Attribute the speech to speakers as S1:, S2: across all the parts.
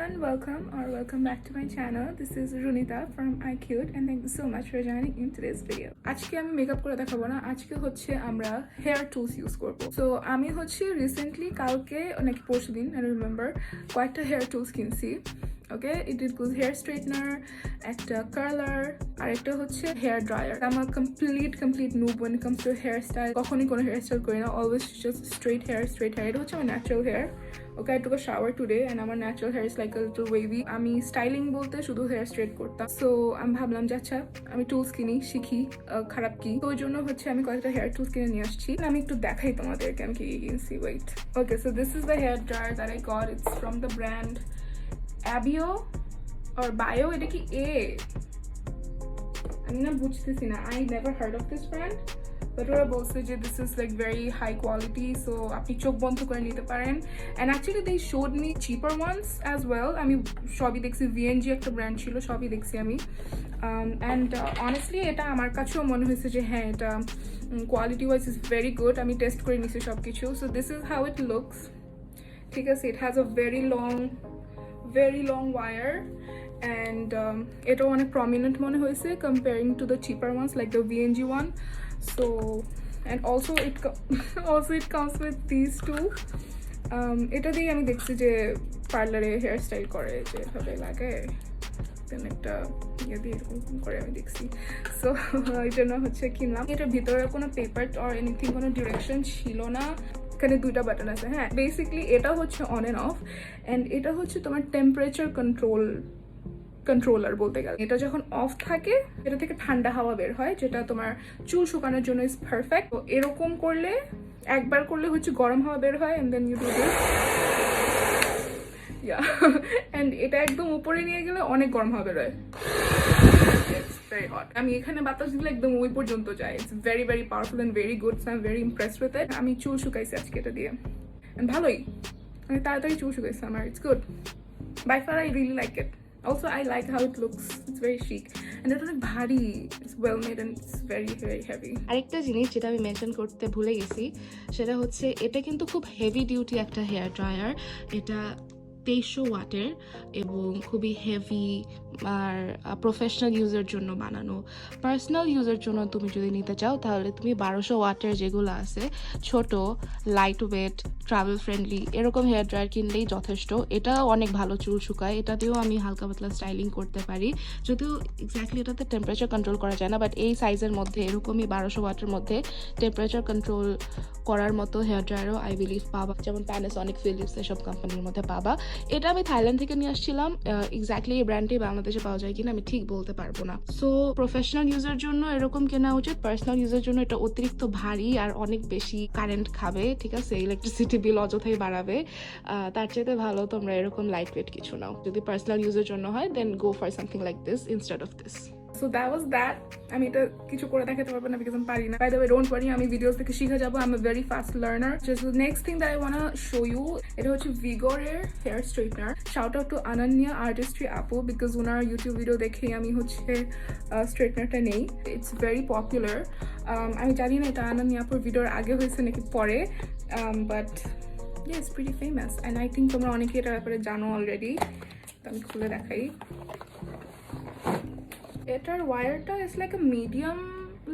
S1: everyone, welcome back to my channel. This is Runita from iCute and thank you so much for joining in today's video. আজকে আমি makeup করে দেখাবো না, আজকে হচ্ছে আমরা হেয়ার টুলস ইউজ করব। সো আমি হচ্ছে রিসেন্টলি কালকে নাকি পরশুদিন আই রিমেম্বার কয়েকটা হেয়ার টুলস কিনছি। Okay, it includes hair straightener, একটা কার্লার আর একটা হচ্ছে হেয়ার ড্রায়ার। আমার complete noob when it comes to hair style. কখনই কোনো হেয়ার স্টাইল করি না, অলওয়েজ জাস্ট স্ট্রেট হেয়ার। এটা হচ্ছে আমার natural hair. Okay, I took a shower today and আমার natural hair is like a little wavy। আমি স্টাইলিং বলতে শুধু হেয়ার স্ট্রেট করতাম। সো আমি ভাবলাম যে আচ্ছা আমি টুলস কিনি, শিখি খারাপ কি। তো ওই জন্য হচ্ছে আমি কয়েকটা হেয়ার টুলস কিনে নিয়ে আসছি। আমি একটু দেখাই তোমাদেরকে আমি কি কিনছি। Wait, okay, so this is the hair dryer that I got. It's from the brand Abio or Bio, এটা কি এ আমি না বুঝতেছি না। I never heard of this brand, but ওরা বলছে যে this is like very high quality, so আপনি চোখ বন্ধ করে নিতে পারেন। And actually they showed me cheaper ones as well. আমি সবই দেখছি, VNG একটা ব্র্যান্ড ছিল, সবই দেখছি আমি। And honestly এটা আমার কাছেও মনে হয়েছে যে হ্যাঁ এটা quality wise is very good. আমি টেস্ট করে নিছি সব কিছু। So this is how it looks. ঠিক আছে, it has a very long wire and এটা অনেক prominent মনে হয়েছে comparing to the cheaper ones like the VNG one. So and also it comes with these two. এটা দিয়ে আমি দেখছি যে পার্লারে হেয়ার স্টাইল করে যে ভাবে লাগে দেন একটা ইয়ে দিয়ে এরকম করে আমি দেখছি। সো এই জন্য হচ্ছে কিনলাম। এটার ভিতরে কোনো পেপার অর এনিথিং, কোনো ডিরেকশন ছিল না। এখানে দুইটা বাটন আছে। হ্যাঁ, বেসিকলি এটা হচ্ছে অন অ্যান্ড অফ অ্যান্ড এটা হচ্ছে তোমার টেম্পারেচার কন্ট্রোলার বলতে গেলে। এটা যখন অফ থাকে এটা থেকে ঠান্ডা হাওয়া বের হয়, যেটা তোমার চুল শুকানোর জন্য ইজ পারফেক্ট। তো এরকম করলে একবার করলে হচ্ছে গরম হাওয়া বের হয় and then you do this, yeah, and এটা একদম উপরে নিয়ে গেলে অনেক গরম হাওয়া বের হয়। Very hot. আমি এখানে বাতাস দিলে একদম ওই পর্যন্ত যায়। It's very powerful and very good. So I'm very impressed with it. আমি চুল শুকাইছি আজকে এটা দিয়ে and ভালোই, মানে তাড়াতাড়ি চুল শুকাইছে আমার। It's good. By far I really like it. Also I like how it looks. It's very chic and it's অনেক ভারী। It's well made and it's very heavy.
S2: আরেকটা জিনিস যেটা আমি মেনশন করতে ভুলে গেছি সেটা হচ্ছে এটা কিন্তু খুব হেভি ডিউটি একটা হেয়ার ড্রায়ার। এটা 2300 ওয়াটের এবং খুবই হেভি আর প্রফেশনাল ইউজের জন্য বানানো। পার্সোনাল ইউজের জন্য তুমি যদি নিতে চাও তাহলে তুমি 1200 ওয়াটের যেগুলো আছে ছোট, লাইট ওয়েট, ট্রাভেল ফ্রেন্ডলি এরকম হেয়ার ড্রায়ার কিনলেই যথেষ্ট। এটা অনেক ভালো চুল শুকায়। এটা দিয়েও আমি হালকা পাতলা স্টাইলিং করতে পারি, যদিও এক্স্যাক্টলি এটাতে টেম্পারেচার কন্ট্রোল করা যায় না, বাট এই সাইজের মধ্যে এরকমই 1200 ওয়াটের মধ্যে টেম্পারেচার কন্ট্রোল করার মতো হেয়ার ড্রায়ারও আই বিলিভ পাবা, যেমন প্যানাসনিক, ফিলিপস এসব কোম্পানির মধ্যে পাবা। এটা আমি থাইল্যান্ড থেকে নিয়ে আসছিলাম। এক্স্যাক্টলি এই ব্র্যান্ডটি বাংলাদেশে পাওয়া যায় কিনা আমি ঠিক বলতে পারবো না। সো প্রফেশনাল ইউজের জন্য এরকম কেনা উচিত। পার্সোনাল ইউজের জন্য এটা অতিরিক্ত ভারী আর অনেক বেশি কারেন্ট খাবে, ঠিক আছে, ইলেকট্রিসিটি বিল অযথাই বাড়াবে। তার চাইতে ভালো তোমরা এরকম লাইট ওয়েট কিছু নাও। যদি পার্সোনাল ইউজের জন্য হয় then go for something like this instead of this.
S1: So that was that. আমি এটা কিছু করে দেখাতে পারবো না বিকজ আমি পারি না। By the way, don't worry, আমি ভিডিওস থেকে শিখে যাবো। I'm a very fast learner. Just the next thing that I want to show you, এটা হচ্ছে Vigor এর hair straightener. Shout out to Ananya Artistry আপু, বিকজ ওনার ইউটিউব ভিডিও দেখে আমি হচ্ছে স্ট্রেটনারটা নেই। It's very popular. আমি জানি না এটা আনান্যা আপুর ভিডিওর আগে হয়েছে নাকি পরে, but yeah, it's pretty famous and I think তোমরা অনেকে এটার ব্যাপারে জানো অলরেডি। তো আমি খুলে দেখাই। এটার ওয়্যারটা ইজ লাইক আ মিডিয়াম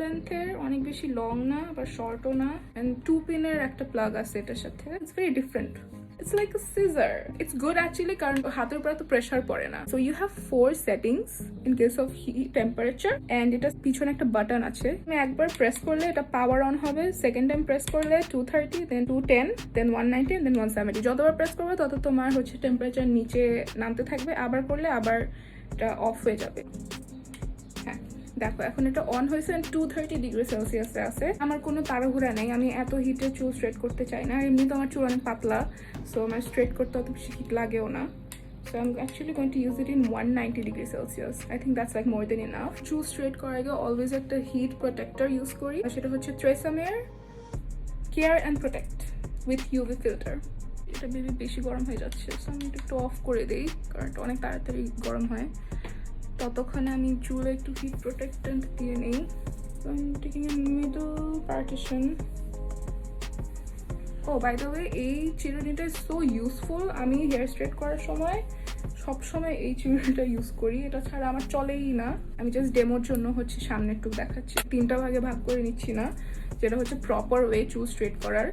S1: লেন্থের, অনেক বেশি লং না আবার শর্টও না, এন্ড 2 পিনের একটা প্লাগ আছে এটার সাথে। It's very different. It's like a scissor. It's good actually কারণ হাতের উপরে তো প্রেসার পড়ে না। So you have 4 settings in case of heat, temperature, and এটা পিছনে একটা বাটন আছে। তুমি একবার প্রেস করলে এটা পাওয়ার অন হবে, সেকেন্ড টাইম প্রেস করলে 230, then 210, then 190, then 170। যতবার প্রেস করবে তত তোমার হচ্ছে টেম্পারেচার নিচে নামতে থাকবে। আবার করলে আবার এটা অফ হয়ে যাবে। দেখো এখন এটা অন হয়েছে 230 ডিগ্রি সেলসিয়াসে আছে। আমার কোনো তাড়াহুড়া নেই, আমি এত হিটে চুল স্ট্রেট করতে চাই না। এমনি তো আমার চুল অনেক পাতলা, সো আমার স্ট্রেট করতে অত বেশি হিট লাগেও না। So I'm actually going to use it in 190 degree Celsius. I think that's like more than enough. চুল স্ট্রেট করার আগে অলওয়েজ একটা হিট প্রোটেক্টর ইউজ করি, সেটা হচ্ছে ট্রেসামের care and protect with UV filter. এটা বেশি গরম হয়ে যাচ্ছে, সো আমি একটু অফ করে দিই কারণ এটা অনেক তাড়াতাড়ি গরম হয়। ততক্ষণে আমি চুলে একটু হিট প্রোটেক্টেন্ট দিয়ে নিই। So I'm taking a middle partition. Oh by the way, এই চিরুনিটা ইজ সো ইউজফুল। আমি হেয়ার স্ট্রেট করার সময় সবসময় এই চিরুনিটা ইউজ করি, এটা ছাড়া আমার চলেই না। আমি জাস্ট ডেমোর জন্য হচ্ছে সামনে একটু দেখাচ্ছি, 3টা ভাগে ভাগ করে নিচ্ছি না, যেটা হচ্ছে প্রপার ওয়ে চুল স্ট্রেট করার।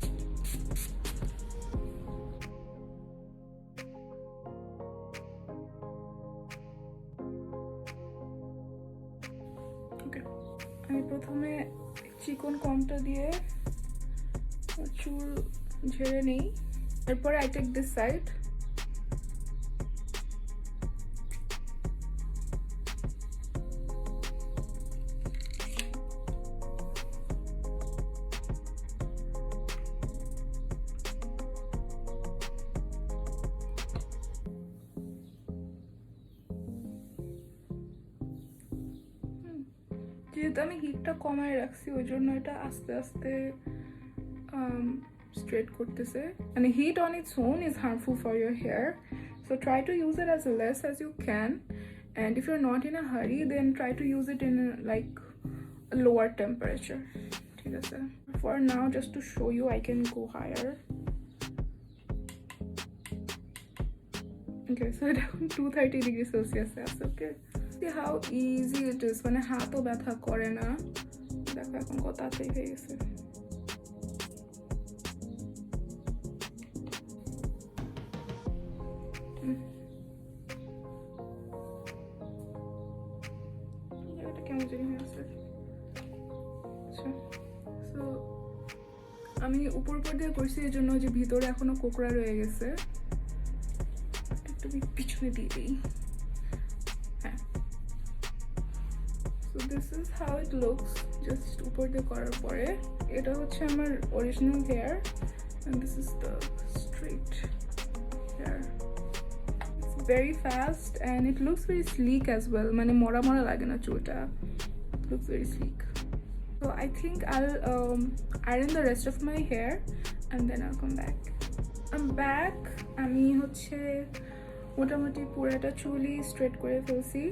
S1: ওকে, আমি প্রথমে চিকন কমটা দিয়ে চুল ঝেড়ে নিই, এরপরে আই টেক দিস সাইড। যেহেতু আমি হিটটা কমায় রাখছি, ওই জন্য এটা আস্তে আস্তে straight করতেছে। And heat on its own is harmful for your hair, so try to use it as less as you can, and if you're not in a hurry, then try to use it in like a lower temperature. ঠিক আছে, for now just to show you I can go higher. Okay, so এটা 230 degrees Celsius আছে। Okay, see how easy it is, মানে হাতও ব্যথা করে না। দেখো এখন কত তাড়াতাড়ি হয়ে গেছে। এটা কেমন জানি হয়ে আছে। আচ্ছা, সো আমি উপর দিয়ে করছি, এই জন্য যে ভিতরে এখনো কোকড়া রয়ে গেছে, একটু পিছনে দিয়ে দিই। হ্যাঁ, so this is how it looks just উপর দিয়ে করার পরে। এটা হচ্ছে আমার original hair, and this is the straight hair. It's very fast and it looks very sleek as well, মানে মরা মরা লাগে না চুলটা, it looks very sleek. So I think I'll iron the rest of my hair and then I'll come back. I'm back. আমি হচ্ছে মোটামুটি পুরোটা চুলই স্ট্রেট করে ফেলছি,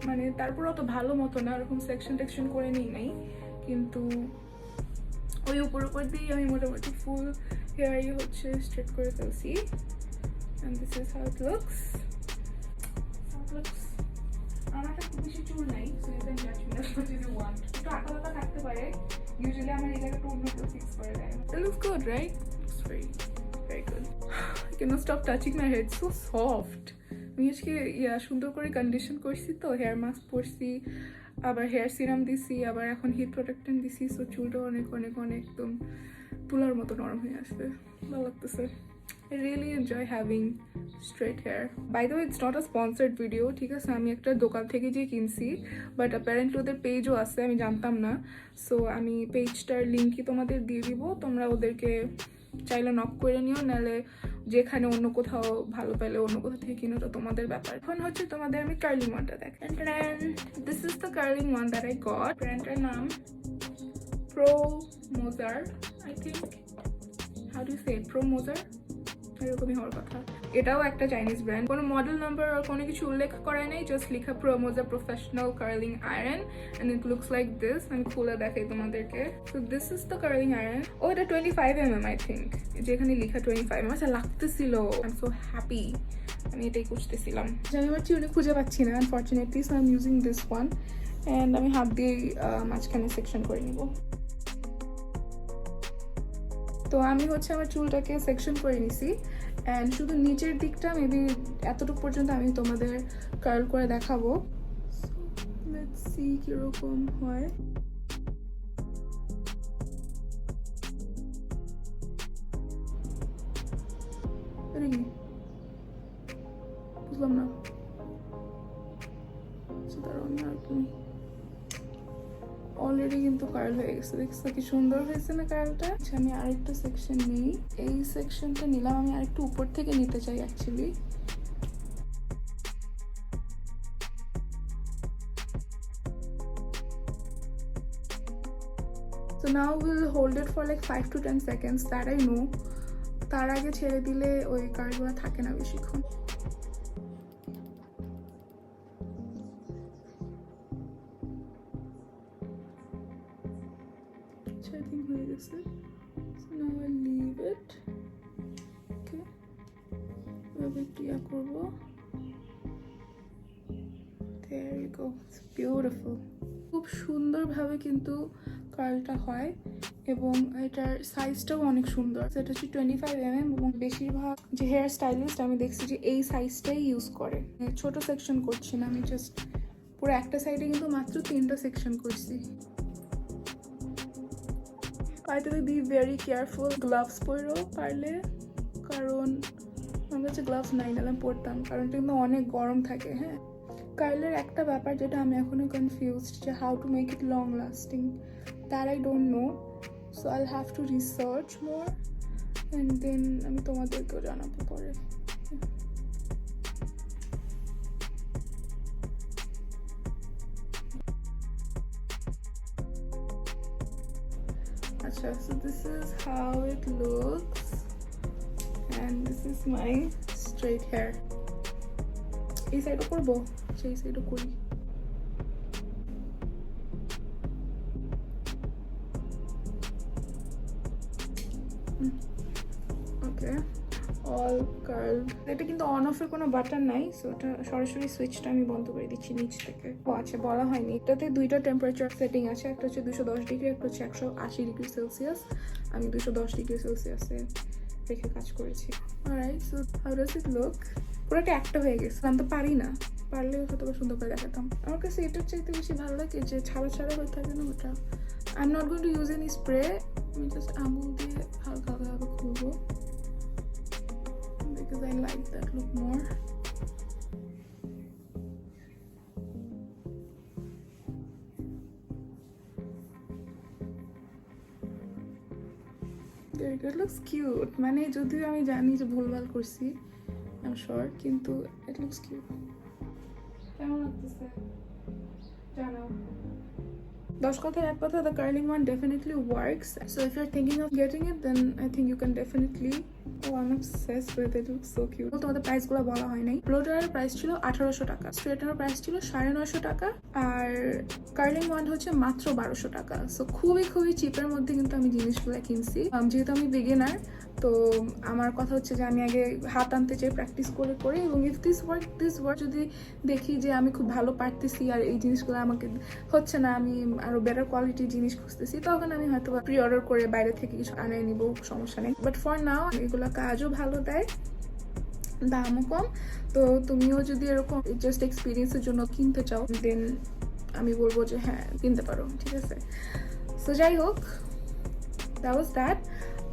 S1: মানে তারপর অত ভালো মতো না, এরকম সেকশন টেকশন করে নিই নাই, কিন্তু ওই উপর দিয়ে আমি মোটামুটি ফুল হেয়ারই হচ্ছে স্ট্রেট করে ফেলছি। and this is how it looks. আমার একটা খুব বেশি চুল নাই, so you can judge me as much as you want. একটু আঁকা থাকতে পারে, usually আমার এই জায়গাটা অন্য কেউ ফিক্স করে দেয়। It looks good, right? Looks very, very good. I cannot stop touching my hair, it's so soft. আমি আজকে সুন্দর করে কন্ডিশন করছি, তো হেয়ার মাস্ক পরছি, আবার হেয়ার সিরাম দিছি, আবার এখন হিট প্রোটেক্টেন্ট দিছি, সো চুলটা অনেক অনেক অনেক একদম তুলার মতো নরম হয়ে আসবে, ভালো লাগতেছে। I really enjoy having straight hair. By the way, it's not a sponsored video, ঠিক আছে? আমি একটা দোকান থেকে যে কিনছি, বাট অ্যাপারেন্টলি ওদের পেজও আছে, আমি জানতাম না। সো আমি পেজটার লিঙ্কই তোমাদের দিয়ে দিব, তোমরা ওদেরকে চাইলে নক করে নিও, নাহলে যেখানে অন্য কোথাও ভালো পেলে অন্য কোথাও থেকে কিনো, তো তোমাদের ব্যাপার। এখন হচ্ছে তোমাদের আমি কার্লিং ওয়ানটা দেখ। This is the curling one that I got. ব্র্যান্ডটার নাম Pro Mozer, I think. How do say Pro Mozer, এরকমই হওয়ার কথা। এটাও একটা চাইনিজ ব্র্যান্ড, কোনো মডেল নাম্বার আর কোনো কিছু উল্লেখ করা নেই, জাস্ট লেখা Promozer professional curling iron, and it looks like this. আমি খুলে দেখাই তোমাদেরকে। So this is the curling iron. ও এটা 25 mm আই থিঙ্ক, যেখানে লেখা 25 mm। আচ্ছা, লাগতেছিল, আই এম সো হ্যাপি। আমি এটাই খুঁজতেছিলাম, আমি আমার চিউনি খুঁজে পাচ্ছি না unfortunately, so I am using this one, and আমি হাত দিয়ে মাঝখানে সেকশন করে নিব। তো আমি হচ্ছে আমার চুলটাকে সেকশন করে নিছি, অ্যান্ড শুধু নিচের দিকটা মেবি এতটুকু পর্যন্ত আমি তোমাদের কার্ল করে দেখাবো। লেটস সি কিরকম হয়। এটা কি বুঝলাম না, অলরেডি কিন্তু কার্ল হয়ে গেছে, দেখছো কি সুন্দর হয়েছে না কার্লটা? আচ্ছা, আমি আরেকটা সেকশন নিই। এই সেকশনটা নিলাম, আমি আরেকটু উপর থেকে নিতে চাই actually. So now we'll hold it for like 5 to 10 seconds, that I know. তার আগে ছেড়ে দিলে ওই কার্লগুলো থাকে না বেশিক্ষণ। I think হয়ে গেছে। So now I'll leave it. ইয়া করবো। There you go, it's beautiful. খুব সুন্দরভাবে কিন্তু কার্লটা হয় এবং এটার সাইজটাও অনেক সুন্দর। এটা হচ্ছে 25 mm এবং বেশিরভাগ যে হেয়ার স্টাইলিস্ট আমি দেখছি যে এই সাইজটাই ইউজ করে। ছোট সেকশন করছি না আমি, জাস্ট পুরো একটা সাইডে কিন্তু মাত্র 3টা সেকশন করছি। পাইতে বি ভেরি কেয়ারফুল, গ্লাভস পরেও পারলে, কারণ আমার কাছে গ্লাভস নাই, নাহলে আমি পরতাম, কারণ এটা কিন্তু অনেক গরম থাকে। হ্যাঁ, কার্লের একটা ব্যাপার যেটা আমি এখনো কনফিউজড, যে how to make it long lasting, that I don't know, so I'll have to research more and then আমি তোমাদেরকেও জানাবো পরে। আচ্ছা, so this is how it looks and this is my straight hair. এই সাইডও করবো, সেই সাইডও করি। ওকে, অল কার্লড। এটা কিন্তু অন অফের কোনো বাটন নাই, সো এটা সরাসরি সুইচটা আমি বন্ধ করে দিচ্ছি নিচ থেকে। ও আচ্ছা, বলা হয়নি, এটাতে দুইটা টেম্পারেচার সেটিং আছে, একটা হচ্ছে 210 ডিগ্রি, একটা হচ্ছে 180 ডিগ্রি সেলসিয়াস। আমি 210 ডিগ্রি সেলসিয়াসে রেখে কাজ করেছি। Alright, so how does it look? পুরোটা একটা হয়ে গেছে, আমি তো পারি না, পারলে হয়তো সুন্দর করে দেখাতাম। আমার কাছে এটার চাইতে বেশি ভালো লাগে যে ছাড়া ছাড়া হয়ে থাকে না ওটা। I am not going to use any spray, আমি জাস্ট আঙুল দিয়ে হালকা হালকা খুলবো, because I like that look more. Very good, looks cute. মানে যদিও আমি জানি যে ভুলভাল করছি, I'm sure, কিন্তু it looks cute. কেমন লাগতেছে জানাও। 10 কথায় এক কথা, the curling one definitely works. So if you're thinking of getting it, then I think you can definitely. Oh, I'm obsessed with it. It looks so cute. তোমাদের প্রাইসগুলো বলা হয় নাই। ব্লো ড্রায়ার প্রাইস ছিল 1800 টাকা, স্ট্রেটনার প্রাইস ছিল 950 টাকা, আর curling wand হচ্ছে মাত্র 1200 টাকা। সো খুবই খুবই চিপের মধ্যে কিন্তু আমি জিনিসগুলো কিনছি। যেহেতু আমি বিগিনার, তো আমার কথা হচ্ছে যে আমি আগে হাত আনতে চাই প্র্যাকটিস করে করে, এবং ইফ দিস ওয়ার্ক যদি দেখি যে আমি খুব ভালো পারতেছি আর এই জিনিসগুলো আমাকে হচ্ছে না, আমি আরো বেটার কোয়ালিটির জিনিস খুঁজতেছি, তখন আমি হয়তো প্রি অর্ডার করে বাইরে থেকে কিছু আনিয়ে নিব, সমস্যা নেই। বাট ফর নাও এগুলো কাজও ভালো দেয়, দামও কম। তো তুমিও যদি এরকম জাস্ট এক্সপিরিয়েন্সের জন্য কিনতে চাও, দেন আমি বলবো যে হ্যাঁ কিনতে পারো, ঠিক আছে। সো যাই হোক, দ্যাট ওয়াজ দ্যাট।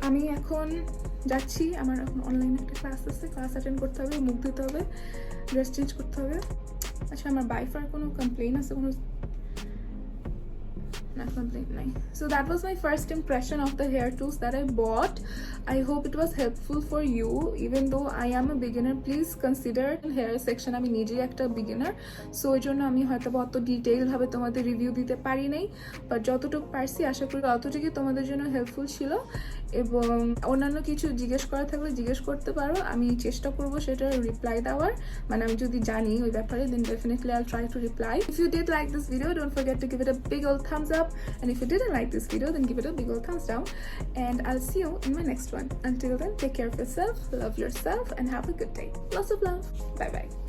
S1: আমি এখন যাচ্ছি, আমার এখন অনলাইনে একটা ক্লাস আছে, ক্লাস অ্যাটেন্ড করতে হবে, মুখ দিতে হবে, ড্রেস চেঞ্জ করতে হবে। আচ্ছা, আমার বাইফার কোনো কমপ্লেন আছে? কোনো complaint নাই। So that was my first impression of the hair tools that I bought. I hope it was helpful for you. Even though I am a beginner, please consider hair section আমি নিজেই একটা beginner, so এই জন্য আমি হয়তো অত detail ভাবে তোমাদের রিভিউ দিতে পারি নাই, বাট যতটুকু পারছি আশা করি ততটুকুই তোমাদের জন্য হেল্পফুল ছিল। এবং অন্যান্য কিছু জিজ্ঞেস করা থাকলে জিজ্ঞেস করতে পারো, আমি চেষ্টা করবো সেটার রিপ্লাই দেওয়ার, মানে আমি যদি জানি ওই ব্যাপারে, then definitely I'll try to reply. If you did like this video, don't forget to give it a big old thumbs up, and if you didn't like this video, then give it a big old thumbs down, and I'll see you in my next one. Until then, take care of yourself, love yourself, and have a good day. Lots of love. Bye bye.